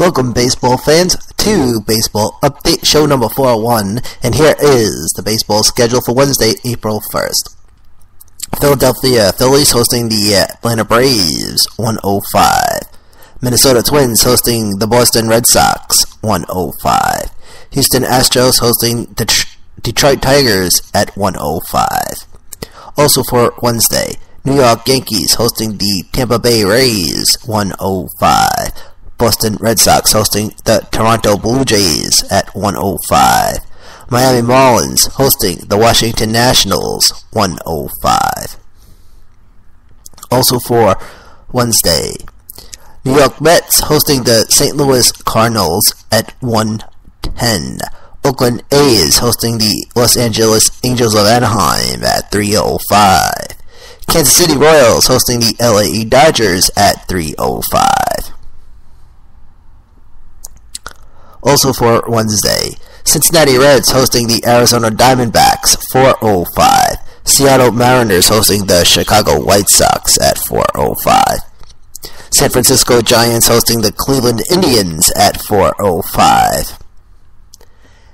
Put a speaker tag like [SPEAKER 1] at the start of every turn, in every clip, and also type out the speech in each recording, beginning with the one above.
[SPEAKER 1] Welcome, baseball fans, to Baseball Update Show number 401, and here is the baseball schedule for Wednesday, April 1st. Philadelphia Phillies hosting the Atlanta Braves, 1:05. Minnesota Twins hosting the Boston Red Sox, 1:05. Houston Astros hosting the Detroit Tigers at 1:05. Also for Wednesday, New York Yankees hosting the Tampa Bay Rays, 1:05. Boston Red Sox hosting the Toronto Blue Jays at 1:05. Miami Marlins hosting the Washington Nationals, 1:05. Also for Wednesday, New York Mets hosting the St. Louis Cardinals at 1:10. Oakland A's hosting the Los Angeles Angels of Anaheim at 3:05. Kansas City Royals hosting the LA Dodgers at 3:05. Also for Wednesday, Cincinnati Reds hosting the Arizona Diamondbacks, 4:05. Seattle Mariners hosting the Chicago White Sox at 4:05. San Francisco Giants hosting the Cleveland Indians at 4:05.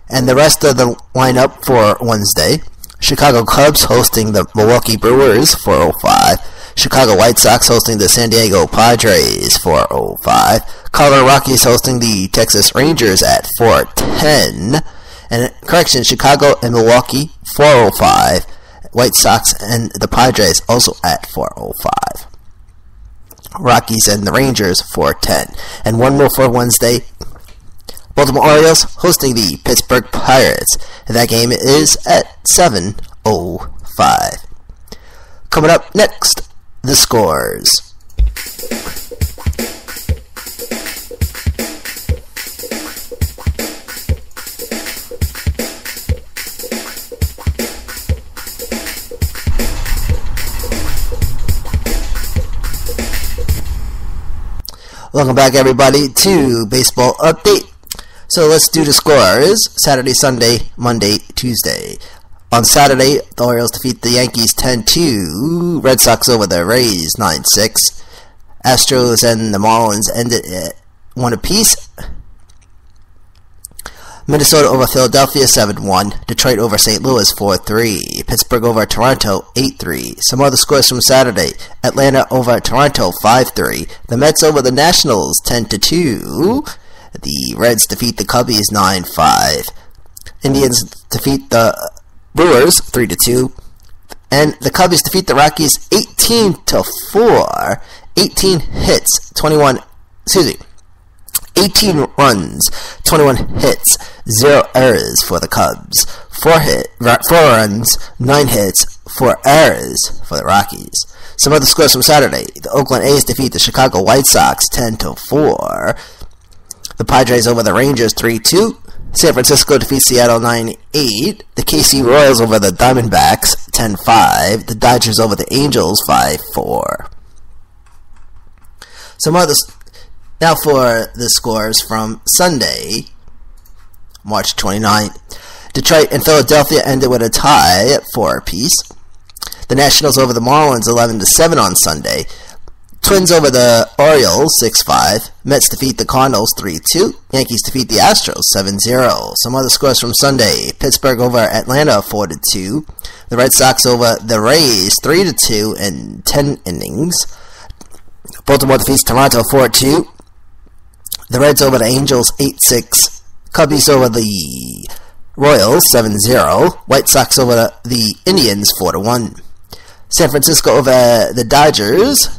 [SPEAKER 1] And the rest of the lineup for Wednesday, Chicago Cubs hosting the Milwaukee Brewers, 4:05. Chicago White Sox hosting the San Diego Padres, 4:05. Colorado Rockies hosting the Texas Rangers at 4:10. And correction, Chicago and Milwaukee, 4:05. White Sox and the Padres also at 4:05. Rockies and the Rangers, 4:10. And one more for Wednesday, Baltimore Orioles hosting the Pittsburgh Pirates. And that game is at 7:05. Coming up next, the scores. Welcome back, everybody, to Baseball Update. So let's do the scores. Saturday, Sunday, Monday, Tuesday. On Saturday, the Orioles defeat the Yankees 10-2. Red Sox over the Rays 9-6. Astros and the Marlins ended at 1 apiece. Minnesota over Philadelphia 7-1. Detroit over St. Louis 4-3. Pittsburgh over Toronto 8-3. Some other scores from Saturday: Atlanta over Toronto 5-3. The Mets over the Nationals 10-2. The Reds defeat the Cubbies 9-5. Indians defeat the Brewers 3-2. And the Cubbies defeat the Rockies 18-4. 18 hits, 18 runs, 21 hits, 0 errors for the Cubs. 4 runs, 9 hits, 4 errors for the Rockies. Some other scores from Saturday: the Oakland A's defeat the Chicago White Sox 10-4. The Padres over the Rangers 3-2. San Francisco defeats Seattle 9-8. The KC Royals over the Diamondbacks 10-5. The Dodgers over the Angels 5-4. Some others. Now for the scores from Sunday, March 29th. Detroit and Philadelphia ended with a tie at 4 apiece. The Nationals over the Marlins 11-7 on Sunday. Twins over the Orioles 6-5. Mets defeat the Cardinals 3-2. Yankees defeat the Astros 7-0. Some other scores from Sunday: Pittsburgh over Atlanta 4-2. The Red Sox over the Rays 3-2 in 10 innings. Baltimore defeats Toronto 4-2. The Reds over the Angels 8-6. Cubbies over the Royals 7-0. White Sox over the Indians 4-1. San Francisco over the Dodgers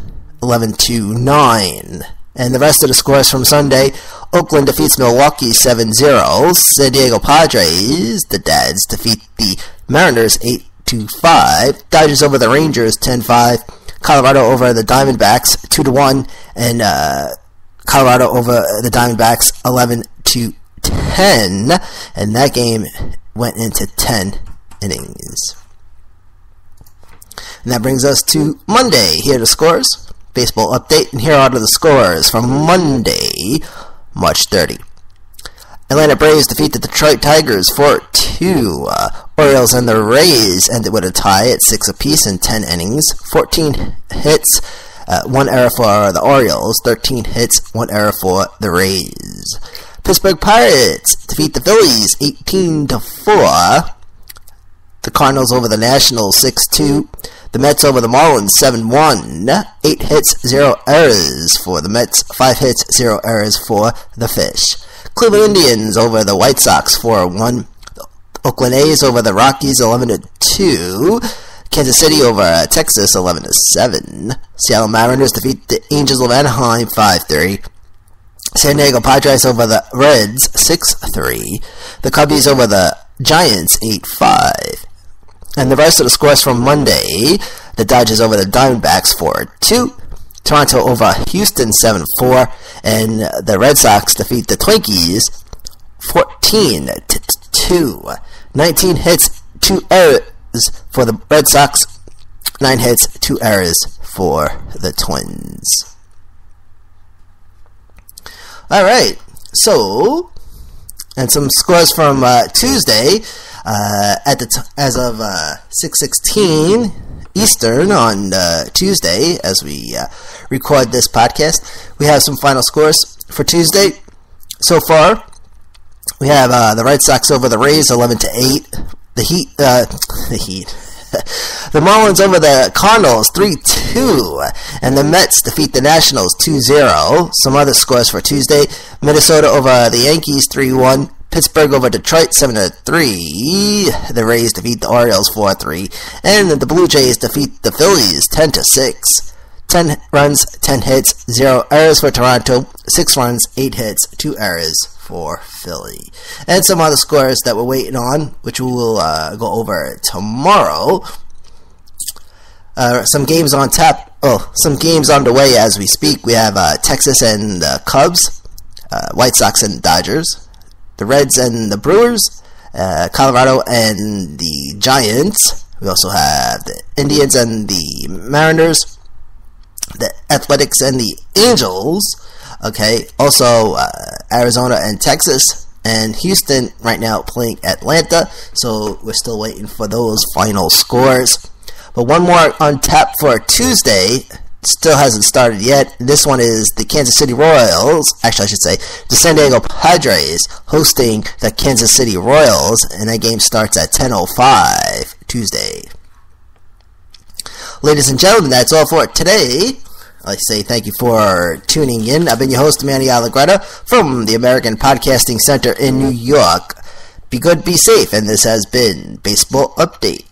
[SPEAKER 1] 11-9. And the rest of the scores from Sunday: Oakland defeats Milwaukee 7-0. San Diego Padres, the Dads, defeat the Mariners 8-5. Dodgers over the Rangers 10-5. Colorado over the Diamondbacks 2-1. And Colorado over the Diamondbacks 11-10. And that game went into 10 innings. And that brings us to Monday. Here are the scores. Baseball Update, and here are the scores from Monday, March 30. Atlanta Braves defeat the Detroit Tigers 4-2. Orioles and the Rays ended with a tie at 6 apiece in 10 innings. 14 hits, 1 error for the Orioles, 13 hits, 1 error for the Rays. Pittsburgh Pirates defeat the Phillies 18-4. The Cardinals over the Nationals 6-2. The Mets over the Marlins 7-1. 8 hits, 0 errors for the Mets. 5 hits, 0 errors for the Fish. Cleveland Indians over the White Sox 4-1. The Oakland A's over the Rockies 11-2. Kansas City over Texas 11-7. Seattle Mariners defeat the Angels of Anaheim 5-3. San Diego Padres over the Reds 6-3. The Cubbies over the Giants 8-5. And the rest of the scores from Monday: the Dodgers over the Diamondbacks 4-2. Toronto over Houston 7-4. And the Red Sox defeat the Twinkies 14-2. 19 hits, 2 errors for the Red Sox. 9 hits, 2 errors for the Twins. Alright, so, and some scores from Tuesday, as of 6:16 Eastern on Tuesday, as we record this podcast. We have some final scores for Tuesday. So far, we have the Red Sox over the Rays 11-8. The Heat. The Marlins over the Cardinals 3-2, and the Mets defeat the Nationals 2-0. Some other scores for Tuesday: Minnesota over the Yankees 3-1. Pittsburgh over Detroit 7-3. The Rays defeat the Orioles 4-3, and the Blue Jays defeat the Phillies 10-6. 10 runs, 10 hits, 0 errors for Toronto. 6 runs, 8 hits, 2 errors for Philly. And some other scores that we're waiting on, which we will go over tomorrow. Some games on tap. Oh, some games on the way as we speak. We have Texas and Cubs, White Sox and Dodgers, the Reds and the Brewers, Colorado and the Giants. We also have the Indians and the Mariners, the Athletics and the Angels. Okay, also Arizona and Texas, and Houston right now playing Atlanta, so we're still waiting for those final scores. But one more on tap for Tuesday, still hasn't started yet. This one is the Kansas City Royals, actually I should say, the San Diego Padres hosting the Kansas City Royals, and that game starts at 10:05 Tuesday. Ladies and gentlemen, that's all for today. I say thank you for tuning in. I've been your host, Manny Allegretta, from the American Podcasting Center in New York. Be good, be safe, and this has been Baseball Update.